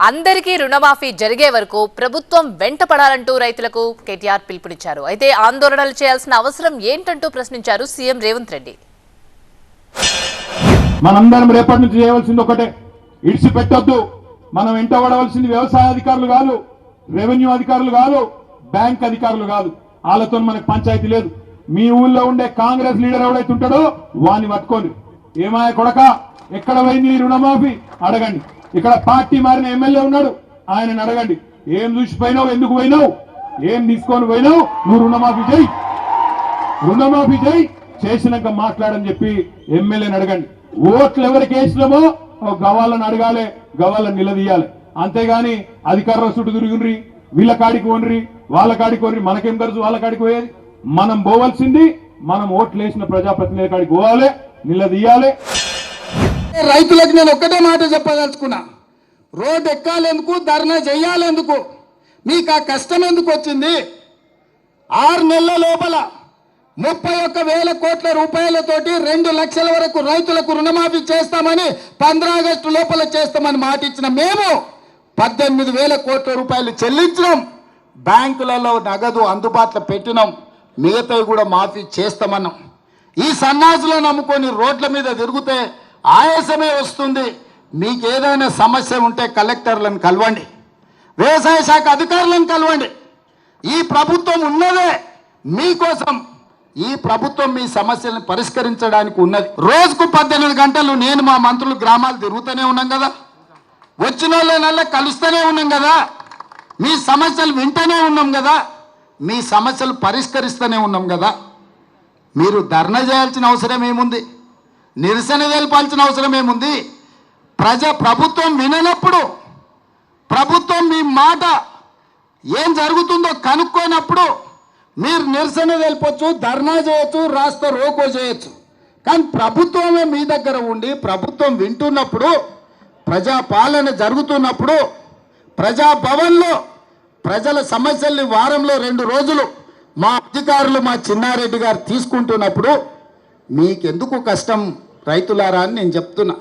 అందరికీ రుణమాఫీ జరిగే వరకు ప్రభుత్వం వెంటపడాలంటూ రైతులకు కేటీఆర్ పిలుపునిచ్చారు. అయితే ఆందోళనలు చేయాల్సిన అవసరం ఏంటంటూ ప్రశ్నించారు సీఎం రేవంత్ రెడ్డి. మనందరం రేపటి నుంచి చేయవలసింది ఒకటే, ఇడిసి పెట్టొద్దు. మనం వెంటబడవలసింది వ్యవసాయ అధికారులు కాదు, రెవెన్యూ అధికారులు కాదు, బ్యాంక్ అధికారులు కాదు. వాళ్ళతో మనకు పంచాయతీ లేదు. మీ ఊళ్ళో ఉండే కాంగ్రెస్ లీడర్ ఎవడైతే ఉంటాడో వాడిని పట్టుకోండి. ఏమాయ కొడక ఎక్కడ పోయింది రుణమాఫీ అడగండి. ఇక్కడ పార్టీ మారిన ఎమ్మెల్యే ఉన్నాడు, ఆయనను అడగండి. ఏం చూసిపోయినావు, ఎందుకు పోయినావు, ఏం తీసుకొని పోయినావు, నువ్వు రుణమాఫీ చేయి, రుణమాఫీ చేయి, చేసినాక మాట్లాడని చెప్పి ఎమ్మెల్యేని అడగండి. ఓట్లు ఎవరికి వేసినామో గవాళ్ళని అడగాలి, గవాళ్ళని నిలదీయాలి. అంతేగాని అధికారుల చుట్టూ తిరుగుండ్రి, వీళ్ళ కాడికి పోన్రి, వాళ్ళ కాడికి పోన్రి, మనకేం ఖర్చు వాళ్ళ కాడికి పోయేది. మనం పోవాల్సింది మనం ఓట్లు వేసిన ప్రజాప్రతినిధి కాడికి పోవాలి, నిలదీయాలి. రైతులకు నేను ఒక్కటే మాట చెప్పదలుచుకున్నా, రోడ్డు ఎక్కాలెందుకు, ధర్నా చెయ్యాలెందుకు, మీకు ఆ కష్టం ఎందుకు వచ్చింది? 6 నెలల లోపల 31,000 కోట్ల రూపాయలతోటి 2 లక్షల వరకు రైతులకు రుణమాఫీ చేస్తామని 15 ఆగస్టు లోపల చేస్తామని మాట ఇచ్చిన మేము 18,000 కోట్ల రూపాయలు చెల్లించినాం. బ్యాంకులలో నగదు అందుబాటులో పెట్టినాం, మిగతావి కూడా మాఫీ చేస్తామన్నాం. ఈ సన్నాసులను నమ్ముకొని రోడ్ల మీద తిరిగితే ఆయాసమే వస్తుంది. మీకు ఏదైనా సమస్య ఉంటే కలెక్టర్లను కలవండి, వ్యవసాయ శాఖ అధికారులను కలవండి. ఈ ప్రభుత్వం ఉన్నదే మీకోసం. ఈ ప్రభుత్వం మీ సమస్యలను పరిష్కరించడానికి ఉన్నది. రోజుకు 18 గంటలు నేను మా మంత్రులు గ్రామాలు తిరుగుతూనే ఉన్నాం కదా, వచ్చిన వాళ్ళ కలుస్తూనే ఉన్నాం కదా, మీ సమస్యలు వింటూనే ఉన్నాం కదా, మీ సమస్యలు పరిష్కరిస్తూనే ఉన్నాం కదా. మీరు ధర్నా చేయాల్సిన అవసరం ఏముంది, నిరసన తెలపాల్సిన అవసరం ఏముంది? ప్రభుత్వం విననప్పుడు, ప్రభుత్వం మీ మాట ఏం జరుగుతుందో కనుక్కోనప్పుడు మీరు నిరసన తెలపచ్చు, ధర్నా చేయొచ్చు, రాస్తా రోకో చేయొచ్చు. కానీ ప్రభుత్వమే మీ దగ్గర ఉండి ప్రభుత్వం వింటున్నప్పుడు, ప్రజాపాలన జరుగుతున్నప్పుడు, ప్రజాభవన్లో ప్రజల సమస్యల్ని వారంలో 2 రోజులు మా అధికారులు మా చిన్నారెడ్డి గారు తీసుకుంటున్నప్పుడు మీకెందుకు కష్టం రైతులారా అని నేను చెప్తున్నా.